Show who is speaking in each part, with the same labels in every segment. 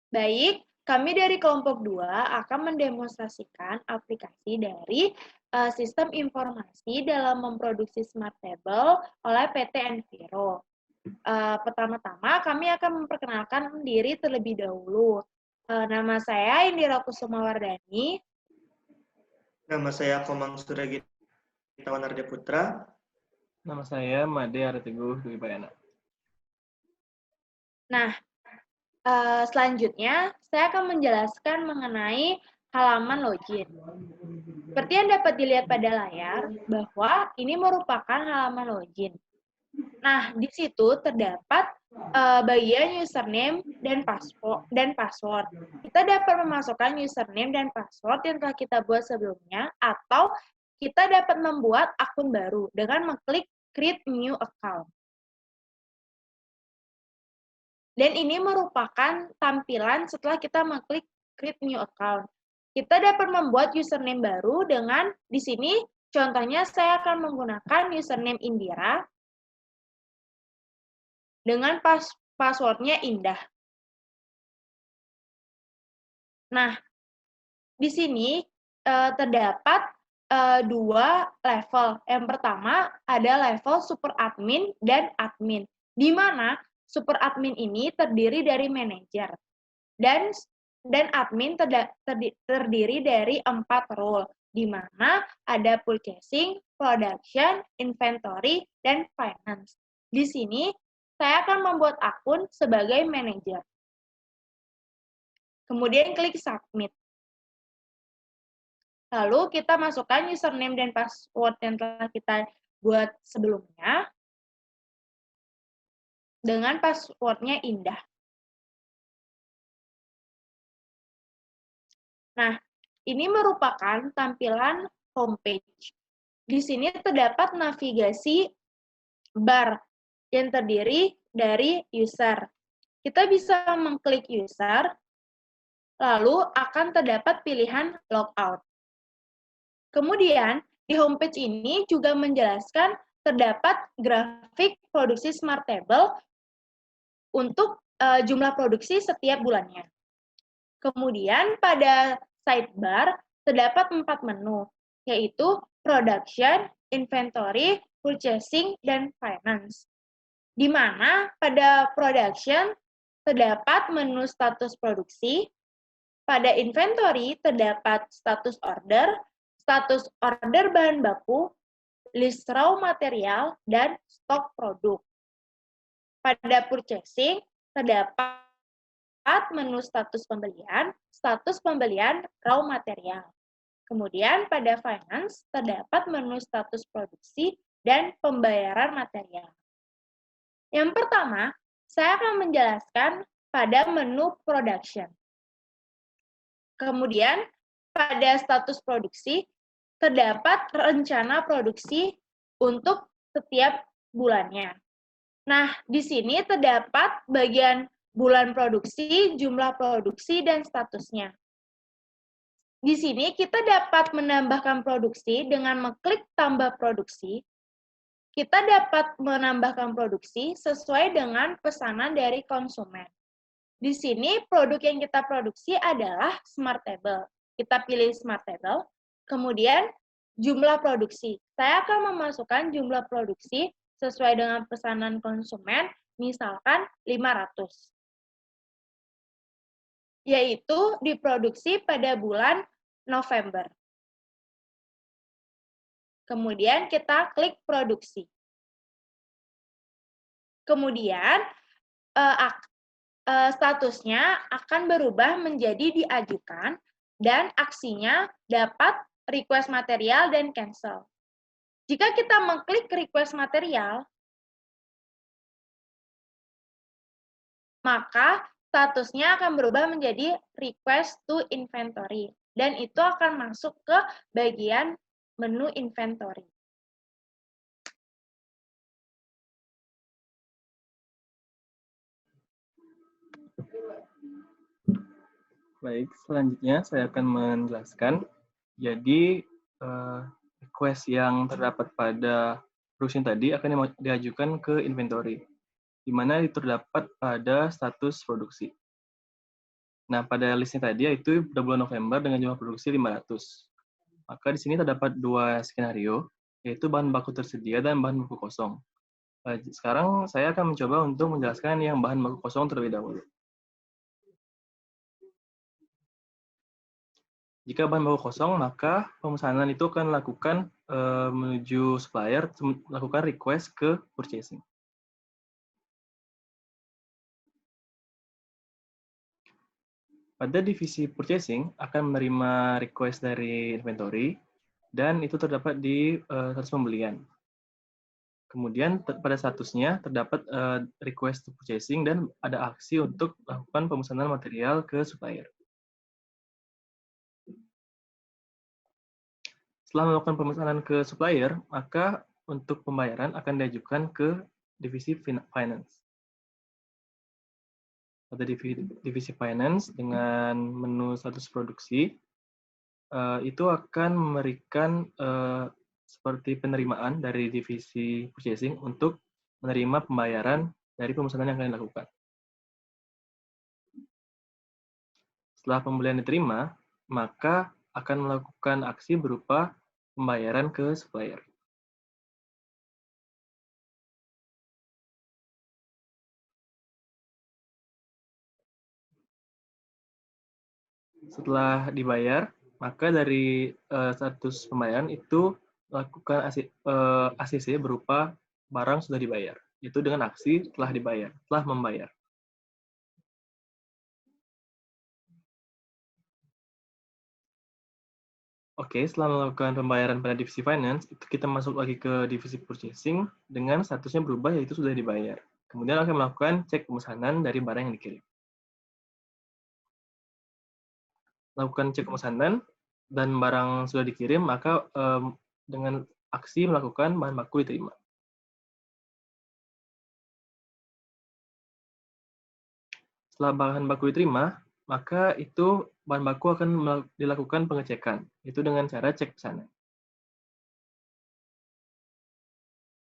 Speaker 1: Baik, kami dari kelompok 2 akan mendemonstrasikan aplikasi dari sistem informasi dalam memproduksi Smart Table oleh PT Enviro. Pertama-tama kami akan memperkenalkan diri terlebih dahulu. Nama saya Indira Kusumawardani.
Speaker 2: Nama saya Komang Suragita Wanarja Putra.
Speaker 3: Nama saya Made Arteguh Dwi Bayana.
Speaker 1: Nah, selanjutnya saya akan menjelaskan mengenai halaman login. Seperti yang dapat dilihat pada layar, bahwa ini merupakan halaman login. Nah, di situ terdapat bagian username dan password. Kita dapat memasukkan username dan password yang telah kita buat sebelumnya, atau kita dapat membuat akun baru dengan mengklik Create New Account. Dan ini merupakan tampilan setelah kita mengklik Create New Account. Kita dapat membuat username baru dengan, di sini contohnya saya akan menggunakan username Indira dengan passwordnya Indah. Nah, di sini terdapat dua level. Yang pertama ada level super admin dan admin, di mana super admin ini terdiri dari manajer dan admin terdiri dari 4 role, di mana ada purchasing, production, inventory, dan finance. Di sini saya akan membuat akun sebagai manajer. Kemudian klik submit. Lalu kita masukkan username dan password yang telah kita buat sebelumnya dengan passwordnya Indah. Nah, ini merupakan tampilan homepage. Di sini terdapat navigasi bar yang terdiri dari user. Kita bisa mengklik user, lalu akan terdapat pilihan logout. Kemudian, di homepage ini juga menjelaskan terdapat grafik produksi Smart Table untuk jumlah produksi setiap bulannya. Kemudian pada sidebar terdapat 4 menu, yaitu production, inventory, purchasing, dan finance. Di mana pada production terdapat menu status produksi, pada inventory terdapat status order bahan baku, list raw material, dan stok produk. Pada purchasing terdapat menu status pembelian raw material. Kemudian pada finance terdapat menu status produksi dan pembayaran material. Yang pertama, saya akan menjelaskan pada menu production. Kemudian pada status produksi terdapat rencana produksi untuk setiap bulannya. Nah, di sini terdapat bagian bulan produksi, jumlah produksi, dan statusnya. Di sini kita dapat menambahkan produksi dengan mengklik tambah produksi. Kita dapat menambahkan produksi sesuai dengan pesanan dari konsumen. Di sini produk yang kita produksi adalah Smart Table. Kita pilih Smart Table, kemudian jumlah produksi. Saya akan memasukkan jumlah produksi sesuai dengan pesanan konsumen, misalkan 500. Yaitu diproduksi pada bulan November. Kemudian kita klik produksi. Kemudian statusnya akan berubah menjadi diajukan dan aksinya dapat request material dan cancel. Jika kita mengklik request material, maka statusnya akan berubah menjadi request to inventory, dan itu akan masuk ke bagian menu inventory.
Speaker 3: Baik, selanjutnya saya akan menjelaskan. Jadi, request yang terdapat pada production tadi akan diajukan ke inventory, di mana itu terdapat pada status produksi. Nah, pada listnya tadi yaitu pada bulan November dengan jumlah produksi 500. Maka di sini terdapat dua skenario, yaitu bahan baku tersedia dan bahan baku kosong. Sekarang saya akan mencoba untuk menjelaskan yang bahan baku kosong terlebih dahulu. Jika bahan baku kosong, maka pemesanan itu akan lakukan menuju supplier, melakukan request ke purchasing. Pada divisi purchasing akan menerima request dari inventory, dan itu terdapat di status pembelian. Kemudian pada statusnya terdapat request to purchasing dan ada aksi untuk melakukan pemesanan material ke supplier. Setelah melakukan pemesanan ke supplier, maka untuk pembayaran akan diajukan ke divisi finance. Pada divisi finance dengan menu status produksi, itu akan memberikan seperti penerimaan dari divisi purchasing untuk menerima pembayaran dari pemesanan yang akan dilakukan. Setelah pembelian diterima, maka akan melakukan aksi berupa pembayaran ke supplier. Setelah dibayar, maka dari status pembayaran itu lakukan ACC berupa barang sudah dibayar. Itu dengan aksi telah dibayar, telah membayar. Oke, setelah melakukan pembayaran pada divisi finance, itu kita masuk lagi ke divisi purchasing dengan statusnya berubah yaitu sudah dibayar. Kemudian akan melakukan cek pemesanan dari barang yang dikirim. Lakukan cek pemesanan dan barang sudah dikirim, maka dengan aksi melakukan bahan baku diterima. Setelah bahan baku diterima, maka itu bahan baku akan dilakukan pengecekan, itu dengan cara cek pesanan.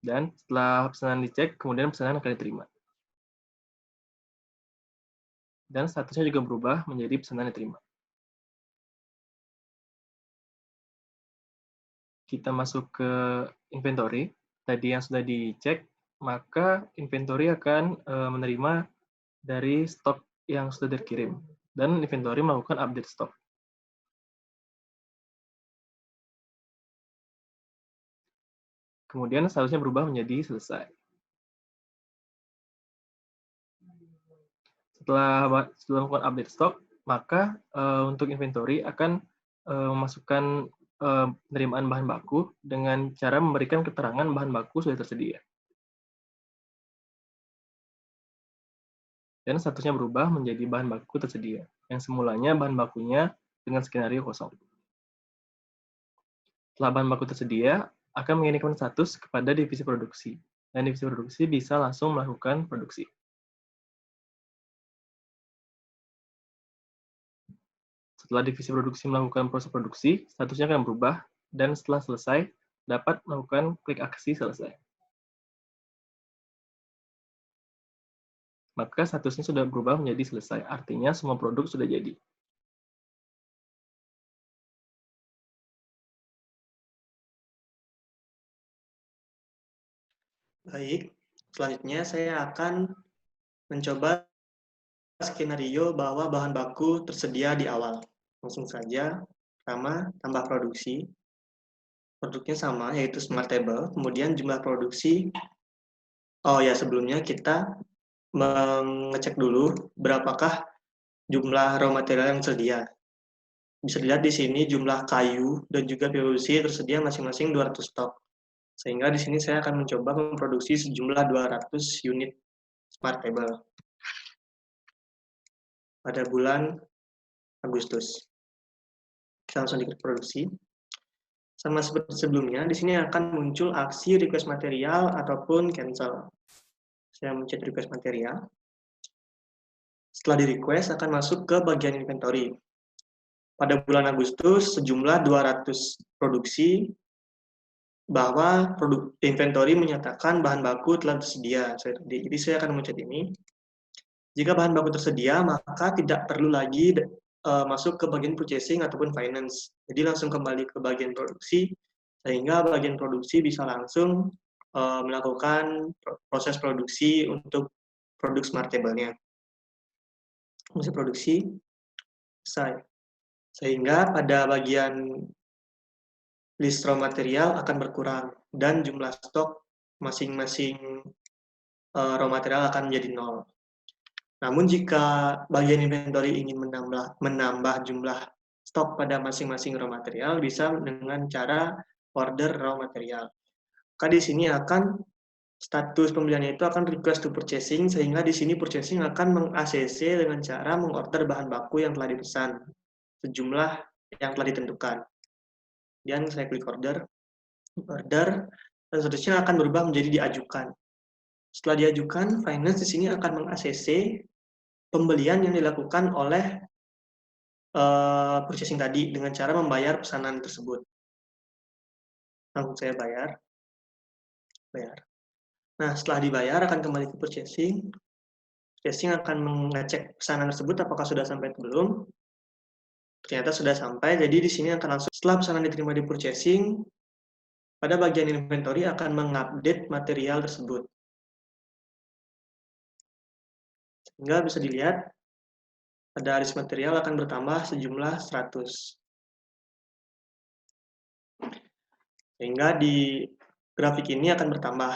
Speaker 3: Dan setelah pesanan dicek, kemudian pesanan akan diterima. Dan statusnya juga berubah menjadi pesanan diterima. Kita masuk ke inventory, tadi yang sudah dicek, maka inventory akan menerima dari stok yang sudah dikirim, dan inventory melakukan update stok. Kemudian statusnya berubah menjadi selesai. Setelah melakukan update stok, maka untuk inventory akan memasukkan penerimaan bahan baku dengan cara memberikan keterangan bahan baku sudah tersedia. Dan statusnya berubah menjadi bahan baku tersedia, yang semulanya bahan bakunya dengan skenario kosong. Setelah bahan baku tersedia, akan mengirimkan status kepada divisi produksi, dan divisi produksi bisa langsung melakukan produksi. Setelah divisi produksi melakukan proses produksi, statusnya akan berubah, dan setelah selesai, dapat melakukan klik aksi selesai. Maka statusnya sudah berubah menjadi selesai, artinya semua produk sudah jadi.
Speaker 2: Baik, selanjutnya saya akan mencoba skenario bahwa bahan baku tersedia di awal. Langsung saja, pertama tambah produksi. Produknya sama, yaitu Smart Table. Kemudian jumlah produksi, oh ya sebelumnya kita mengecek dulu berapakah jumlah raw material yang tersedia. Bisa dilihat di sini jumlah kayu dan juga PVC tersedia masing-masing 200 stok. Sehingga di sini saya akan mencoba memproduksi sejumlah 200 unit Smart Table pada bulan Agustus. Kita langsung diklik produksi. Sama seperti sebelumnya, di sini akan muncul aksi request material ataupun cancel. Saya mencet request material. Setelah di request akan masuk ke bagian inventory. Pada bulan Agustus sejumlah 200 produksi bahwa produk inventory menyatakan bahan baku telah tersedia. Jadi saya akan mencet ini. Jika bahan baku tersedia, maka tidak perlu lagi masuk ke bagian purchasing ataupun finance. Jadi langsung kembali ke bagian produksi, sehingga bagian produksi bisa langsung melakukan proses produksi untuk produk smart cable-nya. Proses produksi selesai. Sehingga pada bagian list raw material akan berkurang dan jumlah stok masing-masing raw material akan menjadi 0. Namun jika bagian inventory ingin menambah jumlah stok pada masing-masing raw material, bisa dengan cara order raw material. Maka di sini akan status pembeliannya itu akan request to purchasing, sehingga di sini purchasing akan meng-ACC dengan cara mengorder bahan baku yang telah dipesan, sejumlah yang telah ditentukan. Kemudian saya klik order, dan seterusnya akan berubah menjadi diajukan. Setelah diajukan, finance di sini akan meng-ACC pembelian yang dilakukan oleh purchasing tadi dengan cara membayar pesanan tersebut. Langsung saya bayar. Nah, setelah dibayar akan kembali ke purchasing. Purchasing akan mengecek pesanan tersebut apakah sudah sampai atau belum. Ternyata sudah sampai, jadi di sini akan langsung setelah pesanan diterima di purchasing, pada bagian inventory akan mengupdate material tersebut. Sehingga bisa dilihat pada list material akan bertambah sejumlah 100. Sehingga di grafik ini akan bertambah.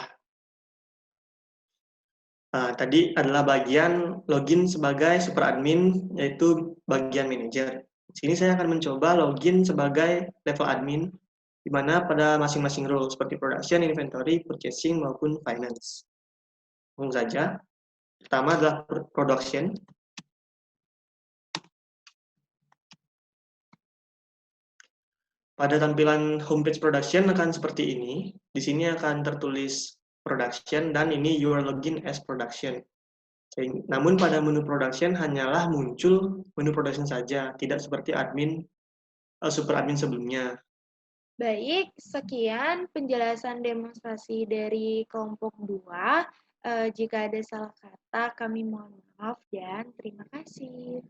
Speaker 2: Nah, tadi adalah bagian login sebagai super admin, yaitu bagian manager. Di sini saya akan mencoba login sebagai level admin, di mana pada masing-masing role seperti production, inventory, purchasing, maupun finance. Langsung saja. Pertama adalah production. Pada tampilan homepage production akan seperti ini. Di sini akan tertulis production dan ini your login as production. Namun pada menu production hanyalah muncul menu production saja, tidak seperti super admin sebelumnya.
Speaker 1: Baik, sekian penjelasan demonstrasi dari kelompok 2. Jika ada salah kata, kami mohon maaf dan terima kasih.